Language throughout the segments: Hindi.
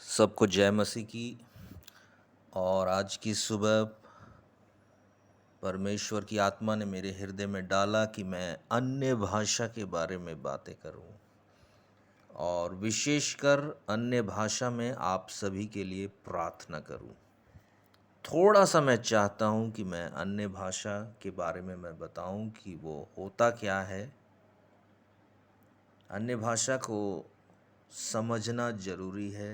सबको जय मसीह की। और आज की सुबह परमेश्वर की आत्मा ने मेरे हृदय में डाला कि मैं अन्य भाषा के बारे में बातें करूं, और विशेषकर अन्य भाषा में आप सभी के लिए प्रार्थना करूं। थोड़ा सा मैं चाहता हूं कि मैं अन्य भाषा के बारे में मैं बताऊं कि वो होता क्या है। अन्य भाषा को समझना ज़रूरी है।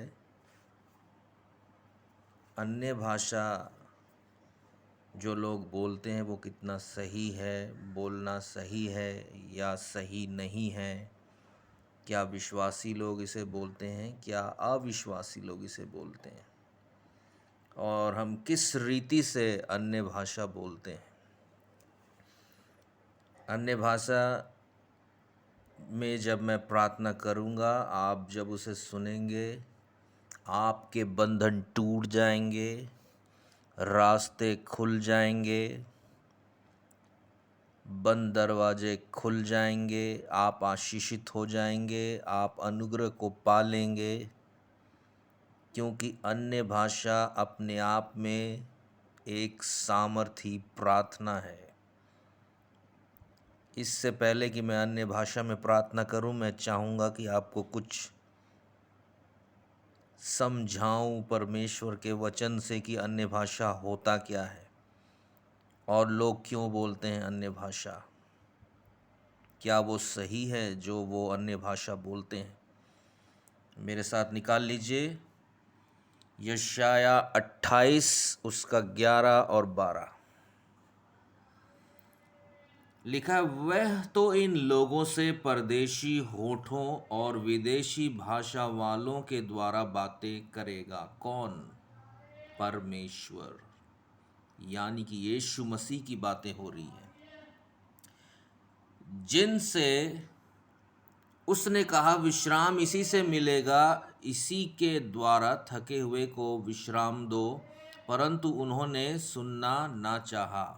अन्य भाषा जो लोग बोलते हैं वो कितना सही है, बोलना सही है या सही नहीं है, क्या विश्वासी लोग इसे बोलते हैं, क्या अविश्वासी लोग इसे बोलते हैं, और हम किस रीति से अन्य भाषा बोलते हैं। अन्य भाषा में जब मैं प्रार्थना करूँगा, आप जब उसे सुनेंगे, आपके बंधन टूट जाएंगे, रास्ते खुल जाएंगे, बंद दरवाजे खुल जाएंगे, आप आशीषित हो जाएंगे, आप अनुग्रह को पालेंगे। क्योंकि अन्य भाषा अपने आप में एक सामर्थी प्रार्थना है। इससे पहले कि मैं अन्य भाषा में प्रार्थना करूं, मैं चाहूँगा कि आपको कुछ समझाऊं परमेश्वर के वचन से कि अन्य भाषा होता क्या है और लोग क्यों बोलते हैं अन्य भाषा। क्या वो सही है जो वो अन्य भाषा बोलते हैं? मेरे साथ निकाल लीजिए यशाया 28 उसका 11 और 12। लिखा, वह तो इन लोगों से परदेशी होठों और विदेशी भाषा वालों के द्वारा बातें करेगा। कौन? परमेश्वर, यानी कि यीशु मसीह की बातें हो रही है, जिनसे उसने कहा विश्राम इसी से मिलेगा, इसी के द्वारा थके हुए को विश्राम दो, परंतु उन्होंने सुनना ना चाहा।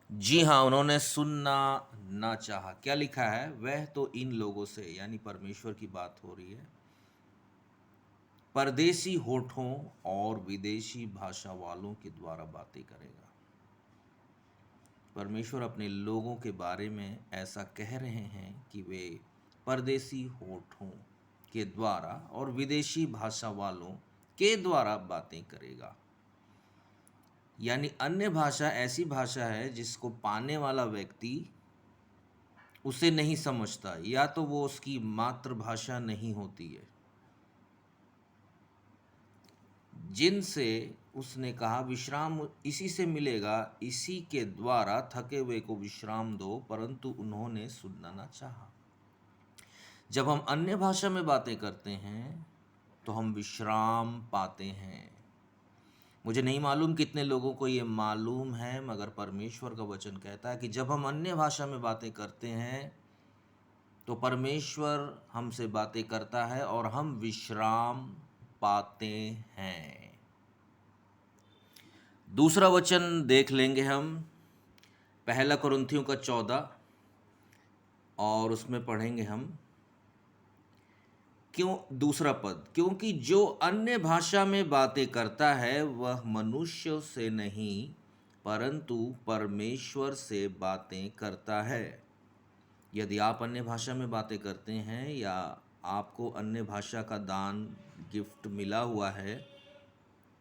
जी हाँ, उन्होंने सुनना ना चाहा। क्या लिखा है? वह तो इन लोगों से, यानी परमेश्वर की बात हो रही है, परदेशी होठों और विदेशी भाषा वालों के द्वारा बातें करेगा। परमेश्वर अपने लोगों के बारे में ऐसा कह रहे हैं कि वे परदेशी होठों के द्वारा और विदेशी भाषा वालों के द्वारा बातें करेगा। यानी अन्य भाषा ऐसी भाषा है जिसको पाने वाला व्यक्ति उसे नहीं समझता, या तो वो उसकी मातृभाषा नहीं होती है। जिनसे उसने कहा विश्राम इसी से मिलेगा, इसी के द्वारा थके हुए को विश्राम दो, परंतु उन्होंने सुनना ना चाहा। जब हम अन्य भाषा में बातें करते हैं तो हम विश्राम पाते हैं। मुझे नहीं मालूम कितने लोगों को ये मालूम है, मगर परमेश्वर का वचन कहता है कि जब हम अन्य भाषा में बातें करते हैं तो परमेश्वर हमसे बातें करता है और हम विश्राम पाते हैं। दूसरा वचन देख लेंगे हम, पहला कुरिन्थियों का 14, और उसमें पढ़ेंगे हम क्यों, दूसरा पद, क्योंकि जो अन्य भाषा में बातें करता है वह मनुष्य से नहीं परंतु परमेश्वर से बातें करता है। यदि आप अन्य भाषा में बातें करते हैं या आपको अन्य भाषा का दान गिफ्ट मिला हुआ है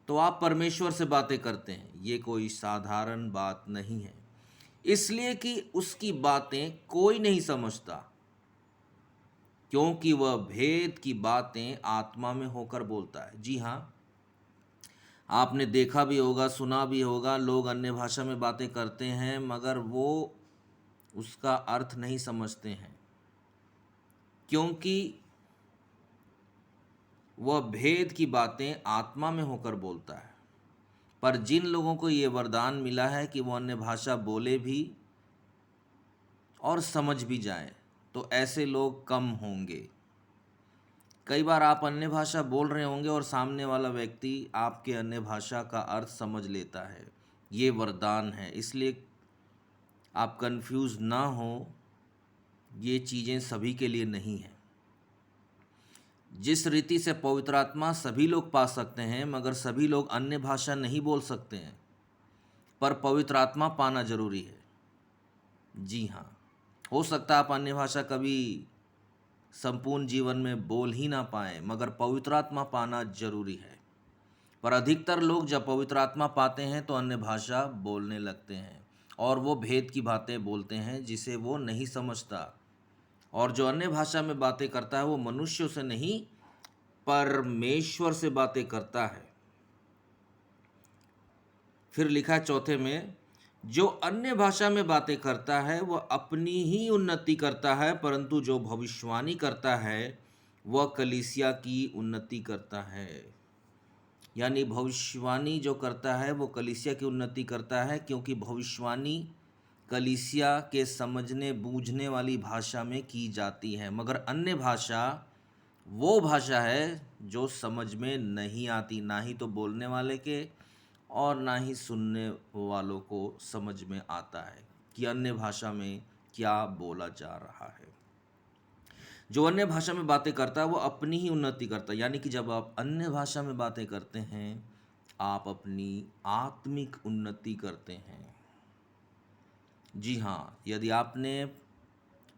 तो आप परमेश्वर से बातें करते हैं। ये कोई साधारण बात नहीं है, इसलिए कि उसकी बातें कोई नहीं समझता, क्योंकि वह भेद की बातें आत्मा में होकर बोलता है। जी हाँ, आपने देखा भी होगा, सुना भी होगा, लोग अन्य भाषा में बातें करते हैं मगर वो उसका अर्थ नहीं समझते हैं, क्योंकि वह भेद की बातें आत्मा में होकर बोलता है। पर जिन लोगों को ये वरदान मिला है कि वो अन्य भाषा बोले भी और समझ भी जाएं, तो ऐसे लोग कम होंगे। कई बार आप अन्य भाषा बोल रहे होंगे और सामने वाला व्यक्ति आपके अन्य भाषा का अर्थ समझ लेता है। ये वरदान है, इसलिए आप कंफ्यूज ना हो, ये चीज़ें सभी के लिए नहीं हैं। जिस रीति से पवित्र आत्मा सभी लोग पा सकते हैं, मगर सभी लोग अन्य भाषा नहीं बोल सकते हैं, पर पवित्र आत्मा पाना जरूरी है। जी हाँ, हो सकता है आप अन्य भाषा कभी संपूर्ण जीवन में बोल ही ना पाए, मगर पवित्र आत्मा पाना जरूरी है। पर अधिकतर लोग जब पवित्र आत्मा पाते हैं तो अन्य भाषा बोलने लगते हैं और वो भेद की बातें बोलते हैं जिसे वो नहीं समझता। और जो अन्य भाषा में बातें करता है वो मनुष्यों से नहीं, परमेश्वर से बातें करता है। फिर लिखा है चौथे में, जो अन्य भाषा में बातें करता है वह अपनी ही उन्नति करता है, परंतु जो भविष्यवाणी करता है वह कलीसिया की उन्नति करता है। यानी भविष्यवाणी जो करता है वो कलीसिया की उन्नति करता है, क्योंकि भविष्यवाणी कलीसिया के समझने बूझने वाली भाषा में की जाती है, मगर अन्य भाषा वो भाषा है जो समझ में नहीं आती, ना ही तो बोलने वाले के और ना ही सुनने वालों को समझ में आता है कि अन्य भाषा में क्या बोला जा रहा है। जो अन्य भाषा में बातें करता है वो अपनी ही उन्नति करता है। यानी कि जब आप अन्य भाषा में बातें करते हैं, आप अपनी आत्मिक उन्नति करते हैं। जी हाँ, यदि आपने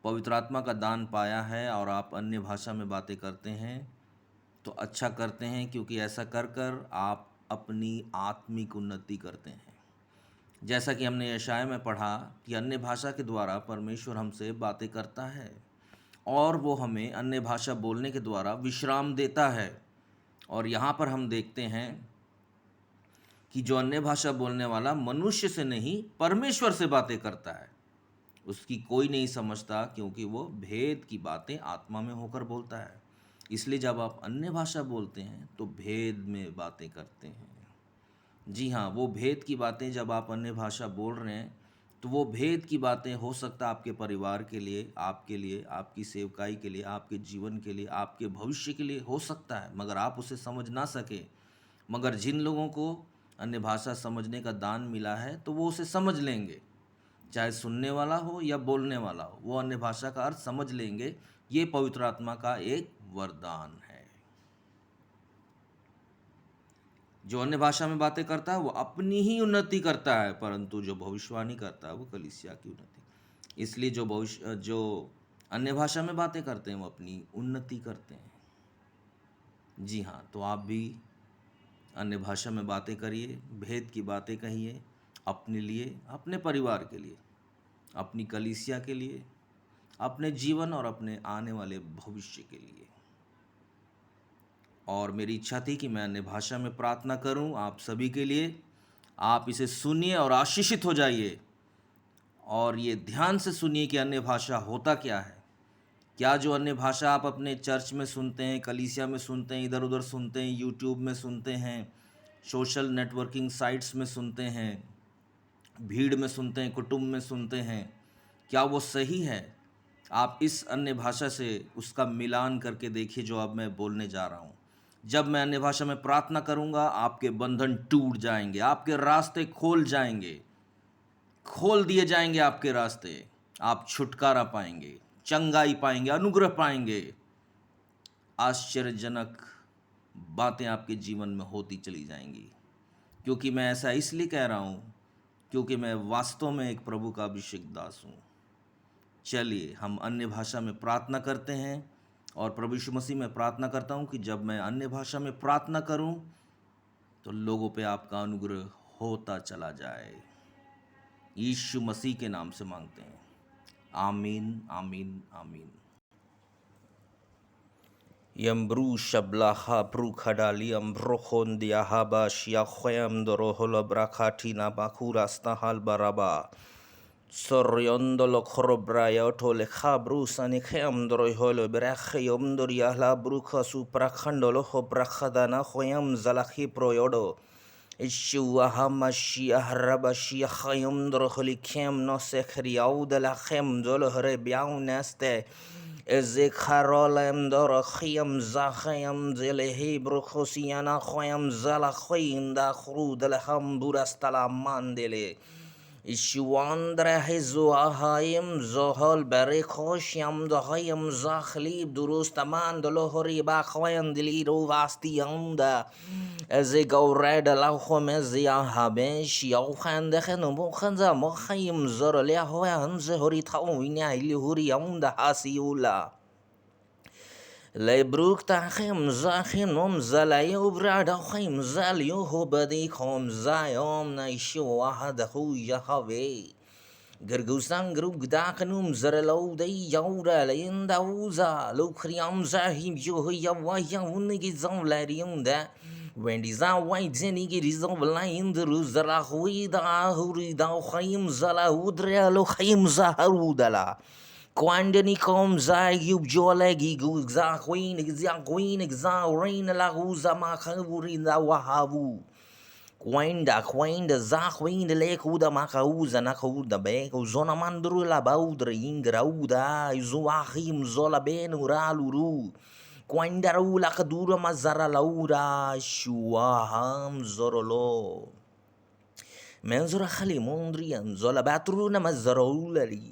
पवित्र आत्मा का दान पाया है और आप अन्य भाषा में बातें करते हैं तो अच्छा करते हैं, क्योंकि ऐसा कर कर आप अपनी आत्मिक उन्नति करते हैं। जैसा कि हमने यशाया में पढ़ा कि अन्य भाषा के द्वारा परमेश्वर हमसे बातें करता है और वो हमें अन्य भाषा बोलने के द्वारा विश्राम देता है। और यहाँ पर हम देखते हैं कि जो अन्य भाषा बोलने वाला मनुष्य से नहीं परमेश्वर से बातें करता है, उसकी कोई नहीं समझता, क्योंकि वो भेद की बातें आत्मा में होकर बोलता है। इसलिए जब आप अन्य भाषा बोलते हैं तो भेद में बातें करते हैं। जी हाँ, वो भेद की बातें जब आप अन्य भाषा बोल रहे हैं तो वो भेद की बातें हो सकता है आपके परिवार के लिए, आपकी सेवकाई के लिए, आपके जीवन के लिए, आपके भविष्य के लिए हो सकता है, मगर आप उसे समझ ना सके। मगर जिन लोगों को अन्य भाषा समझने का दान मिला है तो वो उसे समझ लेंगे, चाहे सुनने वाला हो या बोलने वाला हो, वो अन्य भाषा का अर्थ समझ लेंगे। ये पवित्र आत्मा का एक वरदान है। जो अन्य भाषा में बातें करता है वो अपनी ही उन्नति करता है, परंतु जो भविष्यवाणी करता है वो कलीसिया की उन्नति। इसलिए जो अन्य भाषा में बातें करते हैं वो अपनी उन्नति करते हैं। जी हाँ, तो आप भी अन्य भाषा में बातें करिए, भेद की बातें कहिए, अपने लिए, अपने परिवार के लिए, अपनी कलीसिया के लिए, अपने जीवन और अपने आने वाले भविष्य के लिए। और मेरी इच्छा थी कि मैं अन्य भाषा में प्रार्थना करूं आप सभी के लिए। आप इसे सुनिए और आशीषित हो जाइए, और ये ध्यान से सुनिए कि अन्य भाषा होता क्या है। क्या जो अन्य भाषा आप अपने चर्च में सुनते हैं, कलीसिया में सुनते हैं, इधर उधर सुनते हैं, यूट्यूब में सुनते हैं, सोशल नेटवर्किंग साइट्स में सुनते हैं, भीड़ में सुनते हैं, कुटुंब में सुनते हैं, क्या वो सही है? आप इस अन्य भाषा से उसका मिलान करके देखिए जो अब मैं बोलने जा रहा हूँ। जब मैं अन्य भाषा में प्रार्थना करूँगा, आपके बंधन टूट जाएंगे, आपके रास्ते खोल जाएंगे, खोल दिए जाएंगे आपके रास्ते। आप छुटकारा पाएंगे, चंगाई पाएंगे, अनुग्रह पाएंगे। आश्चर्यजनक बातें आपके जीवन में होती चली जाएंगी। क्योंकि मैं ऐसा इसलिए कह रहा हूँ क्योंकि मैं वास्तव में एक प्रभु का अभिषेक दास हूँ। चलिए हम अन्य भाषा में प्रार्थना करते हैं, और प्रभु यीशु मसीह में प्रार्थना करता हूँ कि जब मैं अन्य भाषा में प्रार्थना करूँ तो लोगों पे आपका अनुग्रह होता चला जाए। यीशु मसीह के नाम से मांगते हैं, आमीन आमीन आमीन। Yambru shablaha brukhadaliam brokhondia haba shiakhwem doroholo brakatina bakurasta halbaraba. Soriondolo khorobraya otole khabru sanikhem doroholo brachium doriala brukha suprakhandolo hobrakhadana khoyam zalakhi proyodo. Ishua hamashia rabashia khayum doroholikem no sekhriau de la chem dolohre biauneste. Ezekharolem dorochiam zachayam zelehi bruchosiana khoyam zalakhoinda khru de la hamburastala mandele. Ishwandra Hizuahayim Zohol Berikosham Dohayam Zachlib Durustaman Dolohori Bakhoyan Dilido Vastianda as they go red Alahomezia Habesh Yohan the Henumukanza Mohayim Zorolea Hoyan Zehori Tawina Ilihuri Yamda Hasiula. Lebruk tachem zachin zalayo brada chem zalyo hobadi kom zayom na ishwa hadahu yahave. Gergusang grug dakanum zaralo de yaura lenda uza lukriam zahim yohya waya unigizam lariunda. When disa white zenigizam lion the ruzara huida hurida chem zala udrea lo chem zaharudala. Quando come zai yub jolegi guza queen exa rain la uza makavuri na wahavu. Quenda za queen de lekuda makauza na kauda be zona mandru la baudra ingrauda izuahim zola benuraluru. Quenda la kadura mazara laura shuaham zorolo. Menzura khali mondrian zola batruna mazaraulari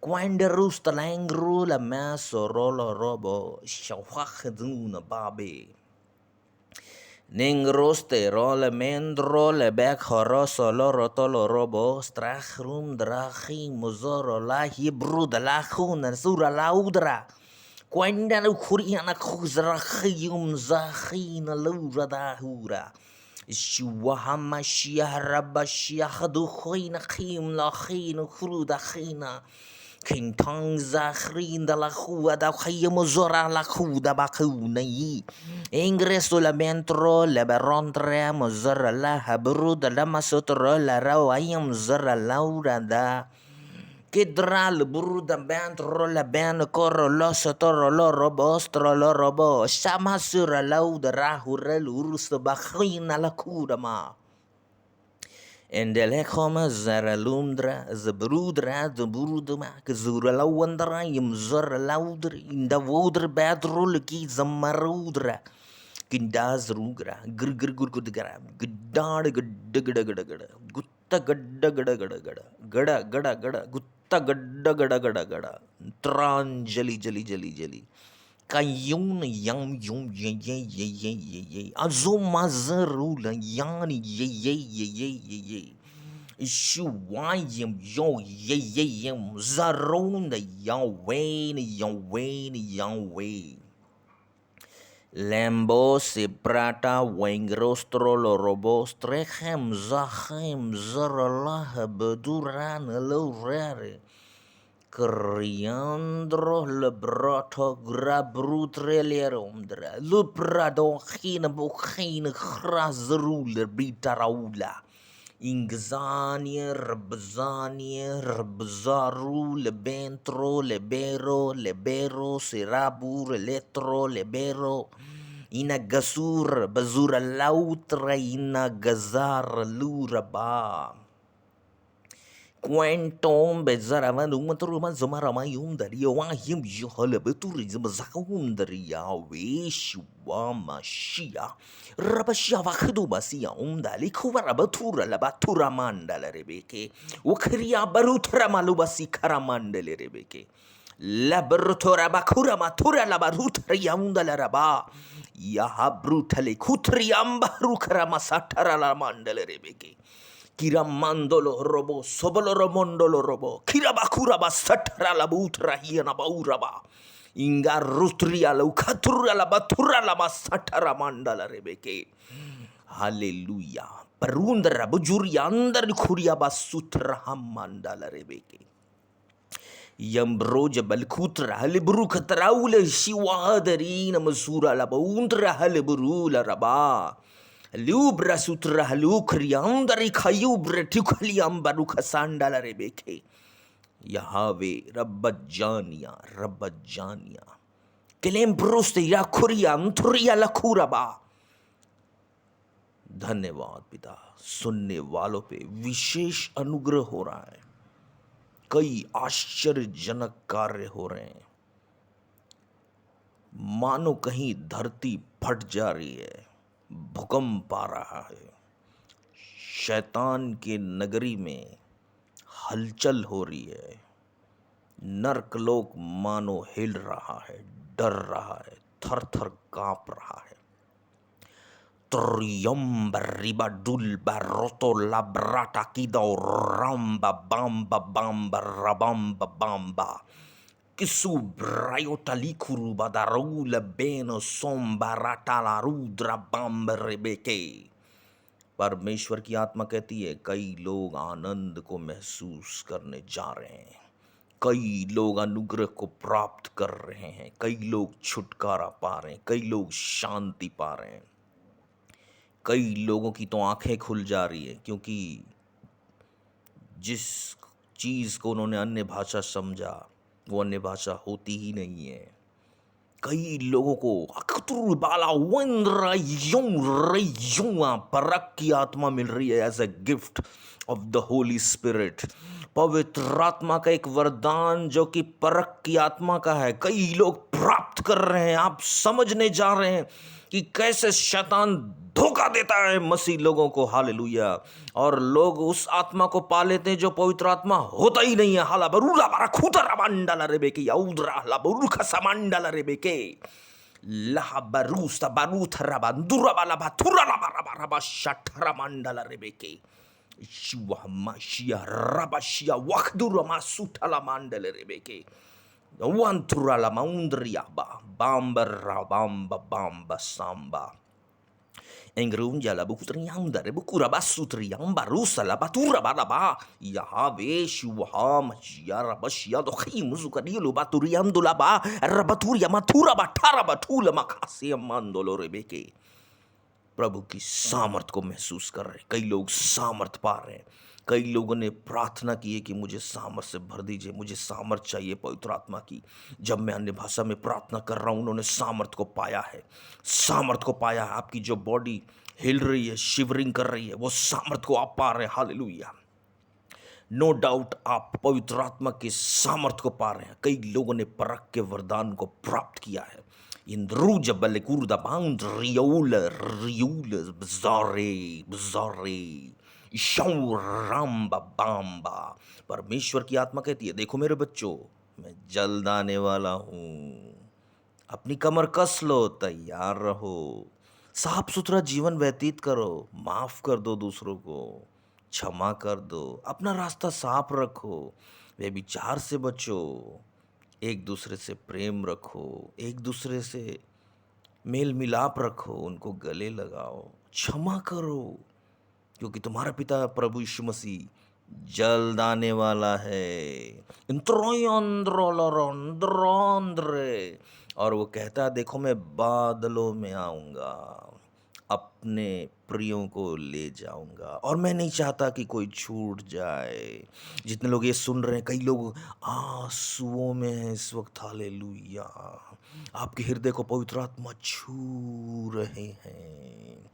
Quando rusta l'angro la maso rolo robo shawakhduna babe. Ningroste role mendro le back horoso loro tolo robo strachrum drachi muzoro la hibru de la khuna sura la udra. Quando no kuriana khuzra khiyum zakhina lura da hura. Shuahama shia rabashia khadu khina khim la khina khruda khina. King Tong Zachrin de la Rua da Hayamozora la Cuda Bacunai. Ingresso la mentro, la barontre, Mozora la Habru de la Masotro, la Rawayam Zora Laura da. Kidral Bruda Bantro, la Ben Coro, lo Sotoro, lo Robostro, lo Robo, Shamasura Lauda Rahurel Urus Bachina la Kudama. En de lekoma zara lumdra zabrudra de burudma kzura lawandra yim zara laudr in da wodr badrul ki zamarudra kindaz rugra gr gr gur gudgra gdad gdgdgdgd gutta gdgdgdgd gada gada gutta gdgdgdgd tran jali jali jali jali Kayun yang yung ye ye ye ye ye ye azumazarula yani ye ye ye ye ye ye Shuayim yo ye ye ye zarona Yahweh Yahweh Yahweh Lembo se prata wengrostro lo robo strechem zachem zaralah beduran lo rare Criandro le brato grabrutrelerondra luprado china bochine grazruler bitaraula ingzania rbzaru le bentro le bero serabur letro lebero ina gasur bazura lautra ina gazar luraba Quantum bezaravan umatruman zomarama yundari wahim yohole beturizm zakundari wishwama shia rabashia vakdubasia undali kubarabatura labatura mandala rebeke ukriya barutra malubasi karamandele rebeke labarutora bakura matura labarutra yundala raba yaha brutale kutriamba rukara masatara la mandele rebeke Kiramandolo robo, soboloro mondolo robo, kirabakura basatra la butra hiena bauraba. Inga rutria la ukatura la batura la masatara mandala rebeke. Hallelujah. Perundra bujuria andar kuria basutra hamandala rebeke. Yambroja balkutra halibru katraula shiwadarina masura la baundra halibru la raba. Lubra sutra halukriam dari kayubra tukaliam barukasanda la rebeke. यहावे रब्बजानिया रब्बजानिया किलेम ब्रोस्ते या खुरिया अंथुरिया लखूरबा। धन्यवाद पिता, सुनने वालों पे विशेष अनुग्रह हो रहा है, कई आश्चर्यजनक कार्य हो रहे हैं, मानो कहीं धरती फट जा रही है, भूकंप आ रहा है, शैतान के नगरी में हलचल हो रही है, नरकलोक मानो हिल रहा है, डर रहा है, थर थर कांप रहा है। Triumba riba dulba roto labrata kido ramba bamba bamba rabamba bamba kisu brayo talikuru badarula beno somba rata la rudra bamba rebeke। परमेश्वर की आत्मा कहती है कई लोग आनंद को महसूस करने जा रहे हैं, कई लोग अनुग्रह को प्राप्त कर रहे हैं, कई लोग छुटकारा पा रहे हैं, कई लोग शांति पा रहे हैं, कई लोगों की तो आंखें खुल जा रही है, क्योंकि जिस चीज को उन्होंने अन्य भाषा समझा वो अन्य भाषा होती ही नहीं है। कई लोगों को अकतुर बाला वंद्रा यूं परख की आत्मा मिल रही है as a gift of the holy spirit. पवित्र आत्मा का एक वरदान जो कि परख की आत्मा का है, कई लोग प्राप्त कर रहे हैं। आप समझने जा रहे हैं कि कैसे शैतान धोखा देता है मसीह लोगों को। हालेलुया। और लोग उस आत्मा को पा लेते हैं जो पवित्र आत्मा होता ही नहीं है। हाला बरूला बारा खूता रमांडाला रेबेके याउद्रा ला बरूखा समांडाला रेबेके ला बरूस्ता बारूथ रबांदुरा बाला बाथुरा ला बारा बारा शठरा मंडला रेबेके शिवा माशिया रबाशिया वखदुरा मासुथला मंडले रेबेके wantura la maundria ba bamba rabamba bamba samba engrunja la bukutrianda re bukura basutriamba rusa la batura ba yahave shuha machia rabashia do khimuzukadilu baturiando la ba rabaturia matura batara batula makasi mandolo rebeke। प्रभु की सामर्थ को महसूस कर रहे, कई लोग सामर्थ पा रहे हैं। कई लोगों ने प्रार्थना की है कि मुझे सामर्थ से भर दीजिए, मुझे सामर्थ चाहिए पवित्र आत्मा की। जब मैं अन्य भाषा में प्रार्थना कर रहा हूं, उन्होंने सामर्थ को पाया है, सामर्थ को पाया है। आपकी जो बॉडी हिल रही है, शिवरिंग कर रही है, वो सामर्थ को आप पा रहे हैं। हालेलुया। नो डाउट आप पवित्र आत्मा के सामर्थ को पा रहे हैं। कई लोगों ने परख के वरदान को प्राप्त किया है। Indruja balekurda band riula bzare शौ रंबा बाम्बा। परमेश्वर की आत्मा कहती है देखो मेरे बच्चों, मैं जल्द आने वाला हूं, अपनी कमर कस लो, तैयार रहो, साफ सुथरा जीवन व्यतीत करो, माफ कर दो दूसरों को, क्षमा कर दो, अपना रास्ता साफ रखो, व्यभिचार से बचो, एक दूसरे से प्रेम रखो, एक दूसरे से मेल मिलाप रखो, उनको गले लगाओ, क्षमा करो, क्योंकि तुम्हारा पिता प्रभु यीशु मसीह जल्द आने वाला है। और वो कहता है देखो मैं बादलों में आऊंगा, अपने प्रियों को ले जाऊंगा, और मैं नहीं चाहता कि कोई छूट जाए। जितने लोग ये सुन रहे हैं, कई लोग आंसुओं में हैं इस वक्त। हालेलुया। आपके हृदय को पवित्र आत्मा छू रहे हैं,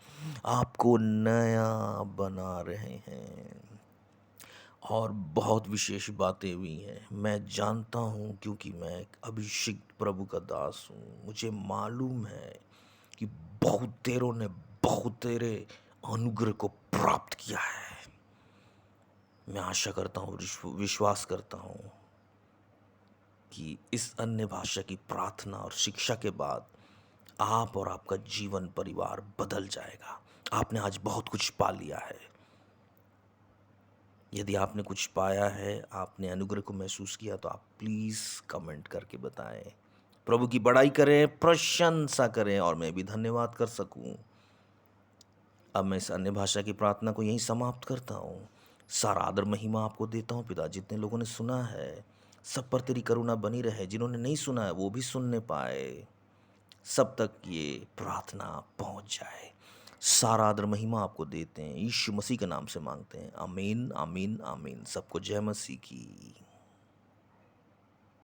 आपको नया बना रहे हैं, और बहुत विशेष बातें हुई हैं। मैं जानता हूँ क्योंकि मैं एक अभिषिक्त प्रभु का दास हूँ। मुझे मालूम है कि बहुतेरों ने बहुतेरे अनुग्रह को प्राप्त किया है। मैं आशा करता हूँ, विश्वास करता हूँ कि इस अन्य भाषा की प्रार्थना और शिक्षा के बाद आप और आपका जीवन परिवार बदल जाएगा। आपने आज बहुत कुछ पा लिया है। यदि आपने कुछ पाया है, आपने अनुग्रह को महसूस किया, तो आप प्लीज़ कमेंट करके बताएं। प्रभु की बड़ाई करें, प्रशंसा करें, और मैं भी धन्यवाद कर सकूं। अब मैं इस अन्य भाषा की प्रार्थना को यहीं समाप्त करता हूँ। सारा आदर महिमा आपको देता हूँ पिता। जितने लोगों ने सुना है, सब पर तेरी करुणा बनी रहे। जिन्होंने नहीं सुना है वो भी सुनने पाए, सब तक ये प्रार्थना पहुँच जाए। सारा आदर महिमा आपको देते हैं, यीशु मसीह के नाम से मांगते हैं। आमीन आमीन आमीन। सबको जय मसीह की।